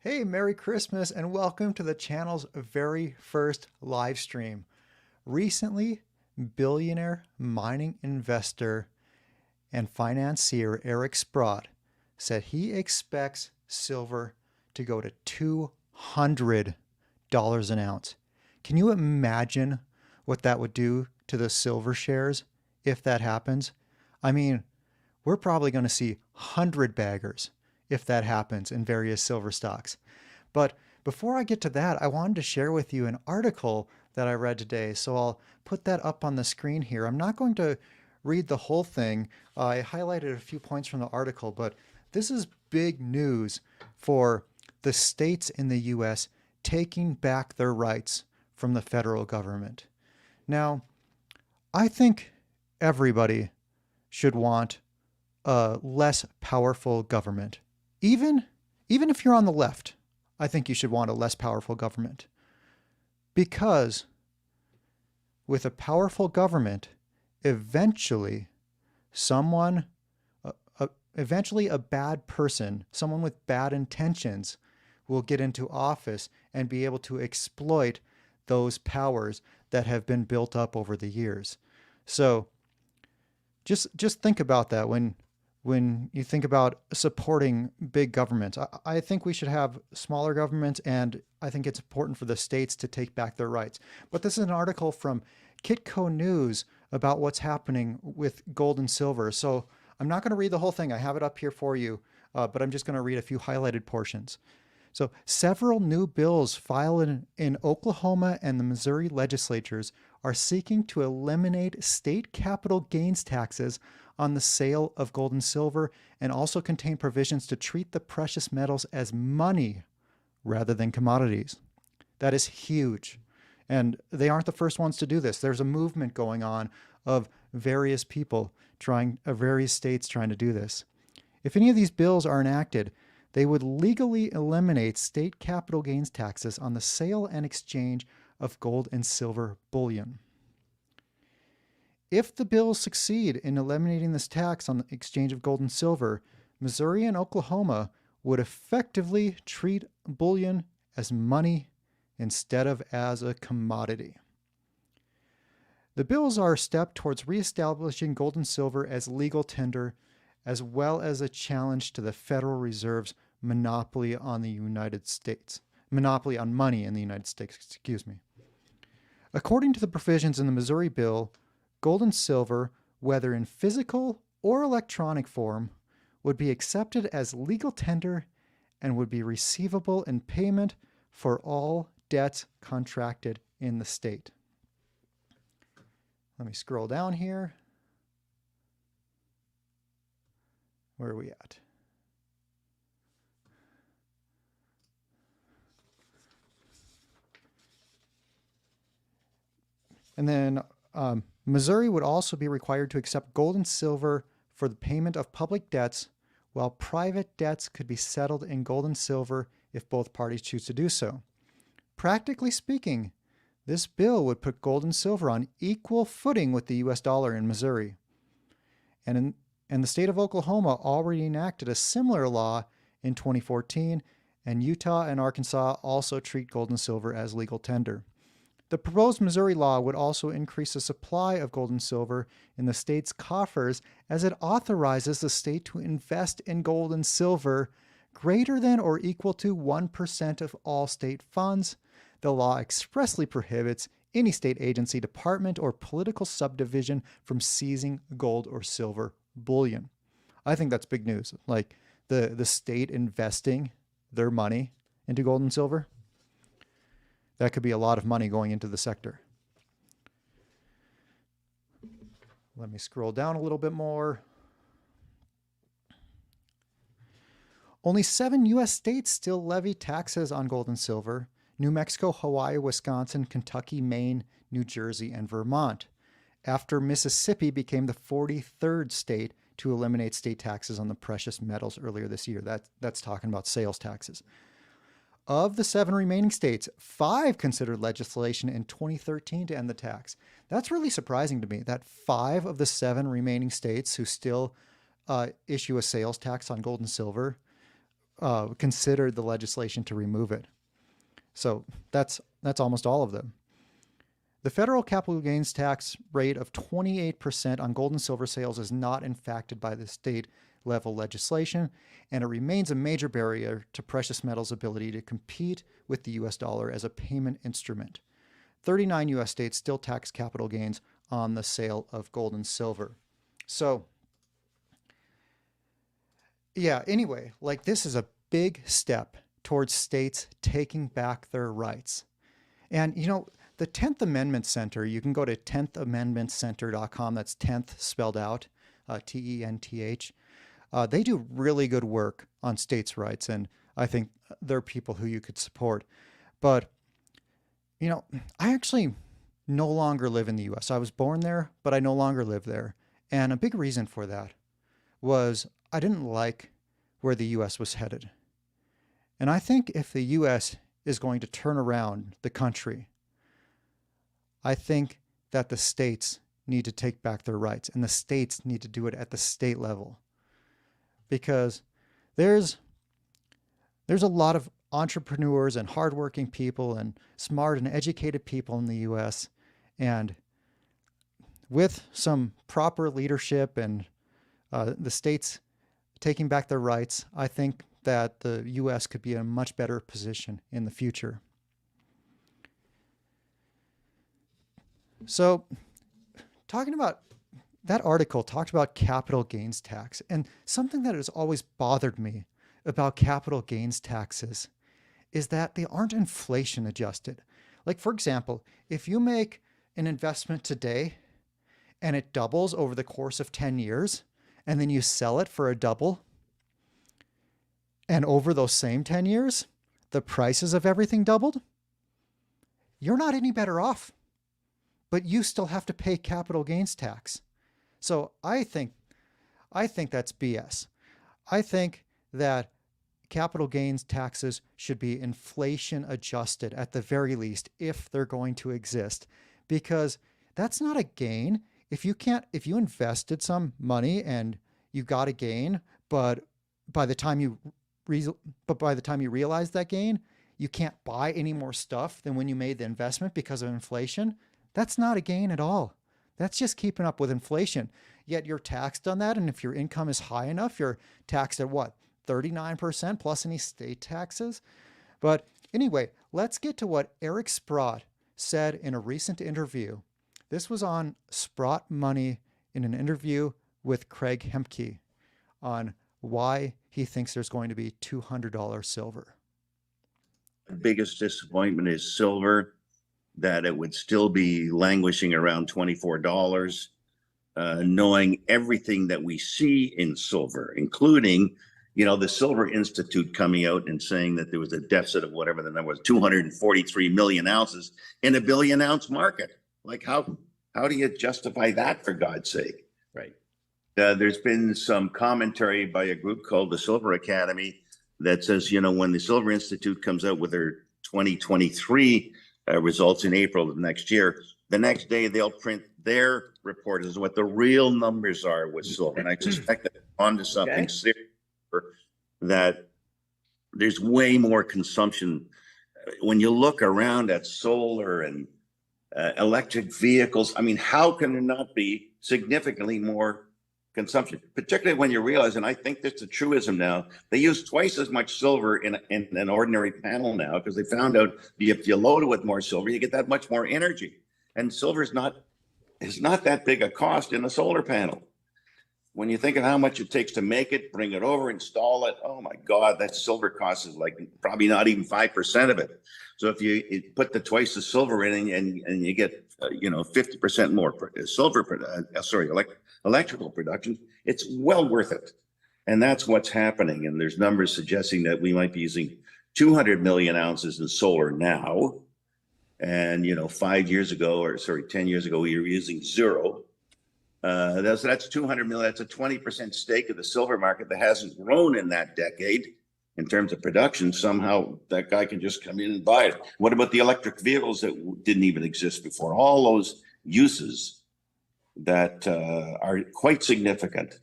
Hey, Merry Christmas and welcome to the channel's very first live stream. Recently, billionaire mining investor and financier Eric Sprott said he expects silver to go to $200 an ounce. Can you imagine what that would do to the silver shares if that happens? I mean, we're probably going to see 100 baggers if that happens in various silver stocks. But before I get to that, I wanted to share with you an article that I read today. So I'll put that up on the screen here. I'm not going to read the whole thing. I highlighted a few points from the article, but this is big news for the states in the US taking back their rights from the federal government. Now, I think everybody should want a less powerful government. Even if you're on the left, I think you should want a less powerful government. Because with a powerful government, eventually a bad person, someone with bad intentions, will get into office and be able to exploit those powers that have been built up over the years. So just think about that when you think about supporting big governments. I think we should have smaller governments, and I think it's important for the states to take back their rights. But this is an article from Kitco News about what's happening with gold and silver. So I'm not going to read the whole thing. I have it up here for you, but I'm just going to read a few highlighted portions. So several new bills filed in Oklahoma and the Missouri legislatures are seeking to eliminate state capital gains taxes on the sale of gold and silver, and also contain provisions to treat the precious metals as money rather than commodities. That is huge. And they aren't the first ones to do this. There's a movement going on of various people various states trying to do this. If any of these bills are enacted, they would legally eliminate state capital gains taxes on the sale and exchange of gold and silver bullion. If the bills succeed in eliminating this tax on the exchange of gold and silver, Missouri and Oklahoma would effectively treat bullion as money instead of as a commodity. The bills are a step towards reestablishing gold and silver as legal tender, as well as a challenge to the Federal Reserve's monopoly on money in the United States, According to the provisions in the Missouri bill, gold and silver, whether in physical or electronic form, would be accepted as legal tender and would be receivable in payment for all debts contracted in the state. Let me scroll down here. Where are we at? And then Missouri would also be required to accept gold and silver for the payment of public debts, while private debts could be settled in gold and silver if both parties choose to do so. Practically speaking, this bill would put gold and silver on equal footing with the US dollar in Missouri. And the state of Oklahoma already enacted a similar law in 2014, and Utah and Arkansas also treat gold and silver as legal tender. The proposed Missouri law would also increase the supply of gold and silver in the state's coffers, as it authorizes the state to invest in gold and silver greater than or equal to 1% of all state funds. The law expressly prohibits any state agency, department, or political subdivision from seizing gold or silver bullion. I think that's big news. Like the state investing their money into gold and silver. That could be a lot of money going into the sector. Let me scroll down a little bit more. Only 7 U.S. states still levy taxes on gold and silver: New Mexico, Hawaii, Wisconsin, Kentucky, Maine, New Jersey, and Vermont, after Mississippi became the 43rd state to eliminate state taxes on the precious metals earlier this year. That's talking about sales taxes. Of the 7 remaining states, 5 considered legislation in 2013 to end the tax. That's really surprising to me, that 5 of the 7 remaining states who still issue a sales tax on gold and silver considered the legislation to remove it. So that's almost all of them. The federal capital gains tax rate of 28% on gold and silver sales is not impacted by the state level legislation, and it remains a major barrier to precious metals' ability to compete with the US dollar as a payment instrument. 39 US states still tax capital gains on the sale of gold and silver. So, yeah, anyway, like this is a big step towards states taking back their rights. And, you know, the 10th Amendment Center, you can go to 10thamendmentcenter.com. That's 10th spelled out, T-E-N-T-H. They do really good work on states' rights, and I think they're people who you could support. But, you know, I actually no longer live in the U.S. I was born there, but I no longer live there. And a big reason for that was I didn't like where the U.S. was headed. And I think if the U.S. is going to turn around the country, I think that the states need to take back their rights, and the states need to do it at the state level. Because there's a lot of entrepreneurs and hardworking people and smart and educated people in the U.S. And with some proper leadership and the states taking back their rights, I think that the U.S. could be in a much better position in the future. So talking about that article talked about capital gains tax, and something that has always bothered me about capital gains taxes is that they aren't inflation adjusted. Like, for example, if you make an investment today and it doubles over the course of 10 years, and then you sell it for a double, and over those same 10 years, the prices of everything doubled, you're not any better off, but you still have to pay capital gains tax. So I think that's BS. I think that capital gains taxes should be inflation adjusted at the very least, if they're going to exist, because that's not a gain. If you invested some money and you got a gain, but by the time you realize that gain, you can't buy any more stuff than when you made the investment because of inflation, that's not a gain at all. That's just keeping up with inflation. Yet you're taxed on that, and if your income is high enough, you're taxed at what? 39% plus any state taxes? But anyway, let's get to what Eric Sprott said in a recent interview. This was on Sprott Money in an interview with Craig Hemke on why he thinks there's going to be $200 silver. The biggest disappointment is silver, that it would still be languishing around $24, knowing everything that we see in silver, including, you know, the Silver Institute coming out and saying that there was a deficit of whatever the number was, 243 million ounces in a billion ounce market. Like, how do you justify that, for God's sake? Right. There's been some commentary by a group called the Silver Academy that says, you know, when the Silver Institute comes out with their 2023 results in April of next year, the next day they'll print their report as what the real numbers are with silver. And I suspect that onto something serious, that there's way more consumption. When you look around at solar and electric vehicles, I mean, how can there not be significantly more consumption, particularly when you realize, and I think that's a truism now, they use twice as much silver in an ordinary panel now, because they found out if you load it with more silver, you get that much more energy. And silver is not that big a cost in a solar panel. When you think of how much it takes to make it, bring it over, install it, oh my God, that silver cost is like probably not even 5% of it. So if you put the twice the silver in and you get 50% more electrical production, it's well worth it. And that's what's happening. And there's numbers suggesting that we might be using 200 million ounces in solar now. And 10 years ago, we were using zero. That's 200 million. That's a 20% stake of the silver market that hasn't grown in that decade in terms of production. Somehow that guy can just come in and buy it. What about the electric vehicles that didn't even exist before? All those uses that are quite significant,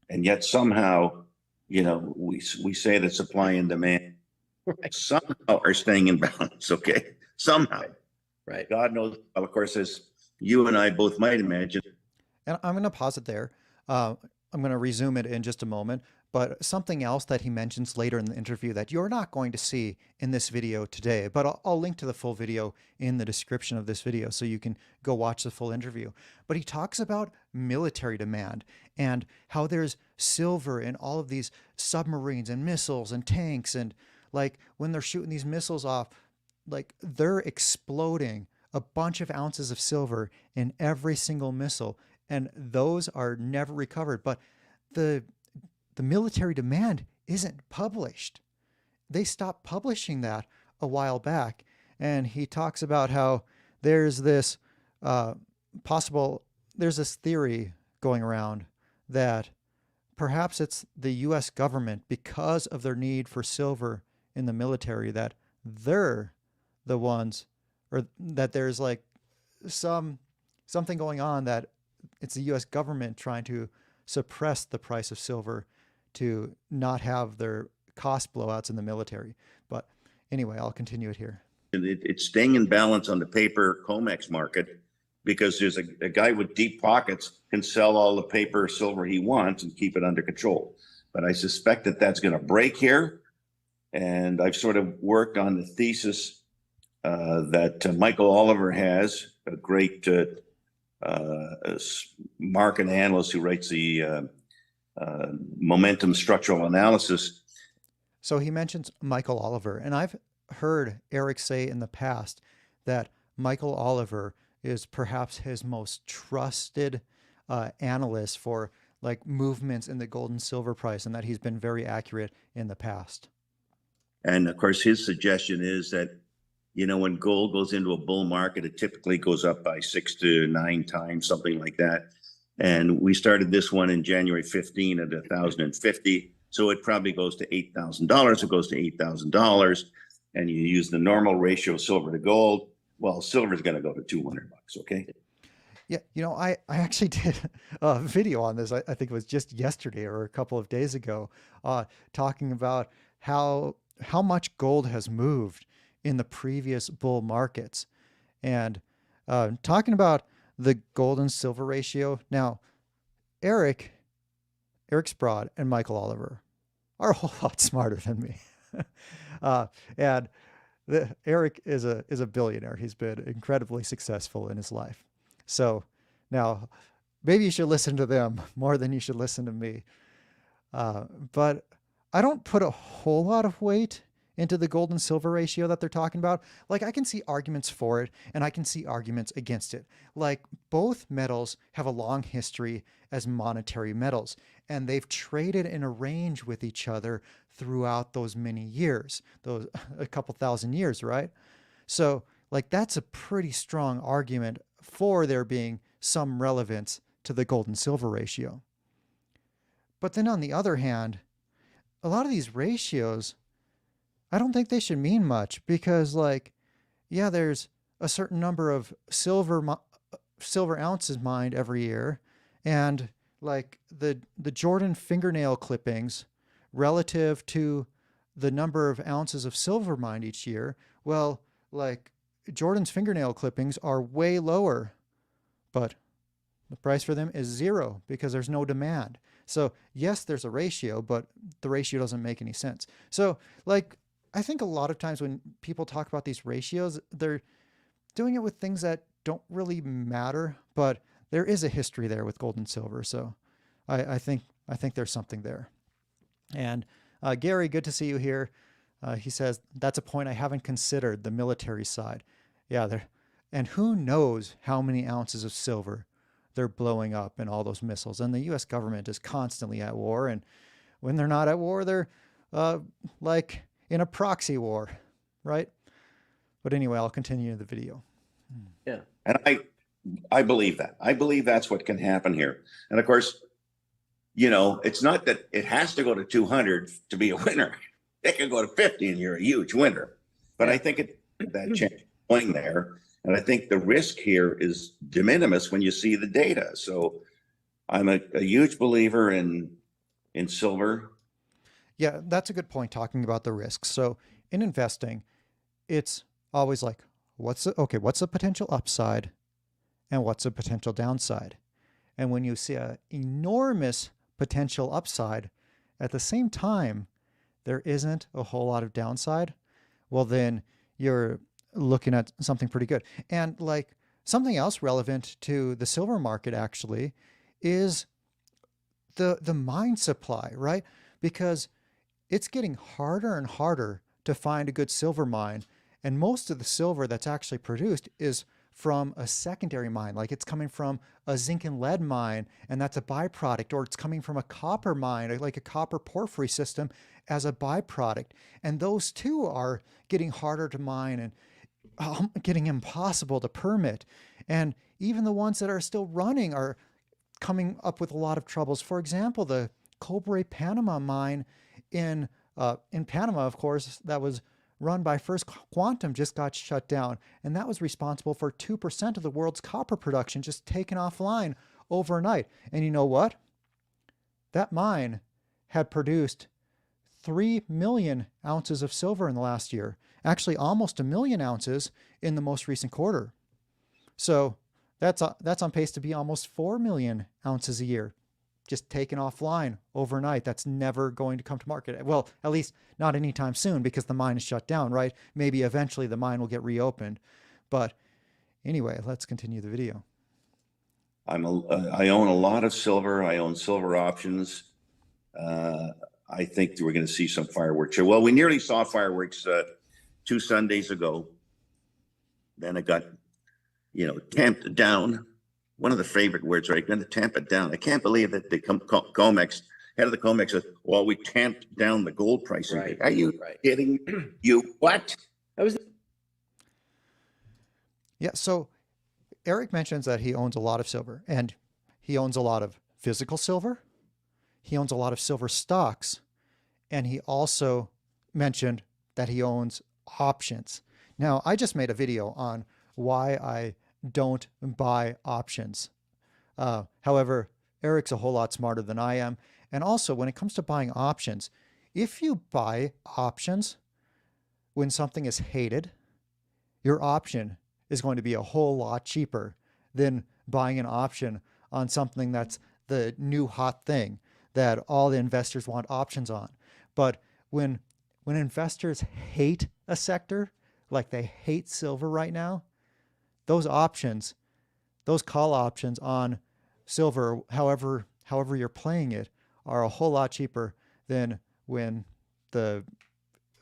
and yet somehow you know, we say that supply and demand somehow are staying in balance. Okay, somehow. Right. God knows. Of course, as you and I both might imagine. And I'm going to pause it there. I'm going to resume it in just a moment. But something else that he mentions later in the interview that you're not going to see in this video today, but I'll link to the full video in the description of this video so you can go watch the full interview. But he talks about military demand and how there's silver in all of these submarines and missiles and tanks. And like when they're shooting these missiles off, like they're exploding a bunch of ounces of silver in every single missile. And those are never recovered. But the military demand isn't published. They stopped publishing that a while back. And he talks about how there's this there's this theory going around that perhaps it's the US government, because of their need for silver in the military, that they're the ones, or that there's like something going on, that it's the US government trying to suppress the price of silver to not have their cost blowouts in the military. But anyway, I'll continue it here. It's staying in balance on the paper COMEX market because there's a guy with deep pockets can sell all the paper silver he wants and keep it under control. But I suspect that that's going to break here. And I've sort of worked on the thesis that Michael Oliver has, a great market analyst who writes the momentum structural analysis. So he mentions Michael Oliver, and I've heard Eric say in the past that Michael Oliver is perhaps his most trusted analyst for like movements in the gold and silver price, and that he's been very accurate in the past. And of course, his suggestion is that, you know, when gold goes into a bull market, it typically goes up by 6 to 9 times, something like that. And we started this one in January 15 at 1,050. So it probably goes to $8,000. It goes to $8,000. And you use the normal ratio of silver to gold. Well, silver is going to go to $200. Okay. Yeah, you know, I actually did a video on this. I think it was just yesterday or a couple of days ago, talking about how much gold has moved in the previous bull markets, and talking about the gold and silver ratio. Now, Eric Sprott and Michael Oliver are a whole lot smarter than me. And Eric is a billionaire. He's been incredibly successful in his life. So now maybe you should listen to them more than you should listen to me. But I don't put a whole lot of weight into the gold and silver ratio that they're talking about. Like, I can see arguments for it and I can see arguments against it. Like, both metals have a long history as monetary metals, and they've traded in a range with each other throughout those many years, those a couple thousand years, right? So like, that's a pretty strong argument for there being some relevance to the gold and silver ratio. But then on the other hand, a lot of these ratios, I don't think they should mean much, because like, yeah, there's a certain number of silver ounces mined every year, and like the Jordan fingernail clippings relative to the number of ounces of silver mined each year. Well, like Jordan's fingernail clippings are way lower, but the price for them is zero because there's no demand. So yes, there's a ratio, but the ratio doesn't make any sense. So like, I think a lot of times when people talk about these ratios, they're doing it with things that don't really matter, but there is a history there with gold and silver. So I think there's something there. And Gary, good to see you here. He says, that's a point I haven't considered, the military side. Yeah, and who knows how many ounces of silver they're blowing up in all those missiles. And the US government is constantly at war. And when they're not at war, they're like in a proxy war, right? But anyway, I'll continue the video. Yeah. And I believe that. I believe that's what can happen here. And of course, you know, it's not that it has to go to 200 to be a winner. It can go to 50 and you're a huge winner. But I think that change going there. And I think the risk here is de minimis when you see the data. So I'm a huge believer in silver. Yeah, that's a good point talking about the risks. So in investing, it's always like, what's the potential upside and what's the potential downside? And when you see an enormous potential upside, at the same time, there isn't a whole lot of downside, well, then you're looking at something pretty good. And like something else relevant to the silver market actually is the mine supply, right? Because it's getting harder and harder to find a good silver mine. And most of the silver that's actually produced is from a secondary mine, like it's coming from a zinc and lead mine, and that's a byproduct, or it's coming from a copper mine, like a copper porphyry system as a byproduct. And those two are getting harder to mine and getting impossible to permit. And even the ones that are still running are coming up with a lot of troubles. For example, the Cobre Panama mine in Panama, of course, that was run by First Quantum, just got shut down. And that was responsible for 2% of the world's copper production just taken offline overnight. And you know what? That mine had produced 3 million ounces of silver in the last year, actually almost a million ounces in the most recent quarter. So that's on pace to be almost 4 million ounces a year, just taken offline overnight. That's never going to come to market. Well, at least not anytime soon because the mine is shut down, right? Maybe eventually the mine will get reopened. But anyway, let's continue the video. I own a lot of silver. I own silver options. I think we're going to see some fireworks here. Well, we nearly saw fireworks 2 Sundays ago. Then it got, tamped down. One of the favorite words, right? Going to tamp it down. I can't believe that the COMEX, head of the COMEX says, well, we tamped down the gold price. Right. Are you kidding? You what? That was. Yeah, so Eric mentions that he owns a lot of silver, and he owns a lot of physical silver. He owns a lot of silver stocks, and he also mentioned that he owns options. Now, I just made a video on why I don't buy options. However, Eric's a whole lot smarter than I am. And also, when it comes to buying options, if you buy options when something is hated, your option is going to be a whole lot cheaper than buying an option on something that's the new hot thing that all the investors want options on. But when investors hate a sector, like they hate silver right now, those options, those call options on silver, however you're playing it, are a whole lot cheaper than when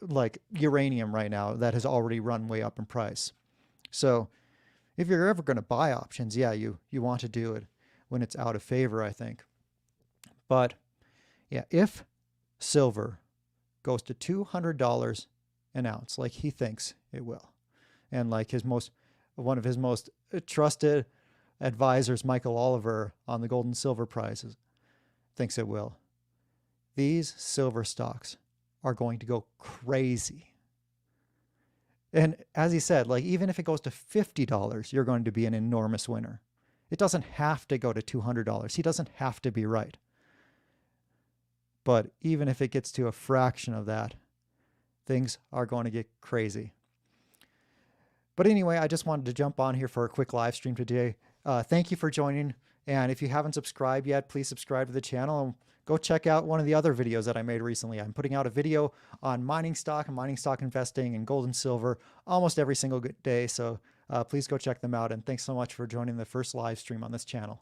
like uranium right now that has already run way up in price. So if you're ever going to buy options, yeah, you want to do it when it's out of favor, I think. But yeah, if silver goes to $200 an ounce, like he thinks it will, and like one of his most trusted advisors, Michael Oliver, on the gold and silver prices, thinks it will, these silver stocks are going to go crazy. And as he said, like even if it goes to $50, you're going to be an enormous winner. It doesn't have to go to $200. He doesn't have to be right. But even if it gets to a fraction of that, things are going to get crazy. But anyway, I just wanted to jump on here for a quick live stream today. Thank you for joining. And if you haven't subscribed yet, please subscribe to the channel and go check out one of the other videos that I made recently. I'm putting out a video on mining stock and mining stock investing and gold and silver almost every single day. So please go check them out. And thanks so much for joining the first live stream on this channel.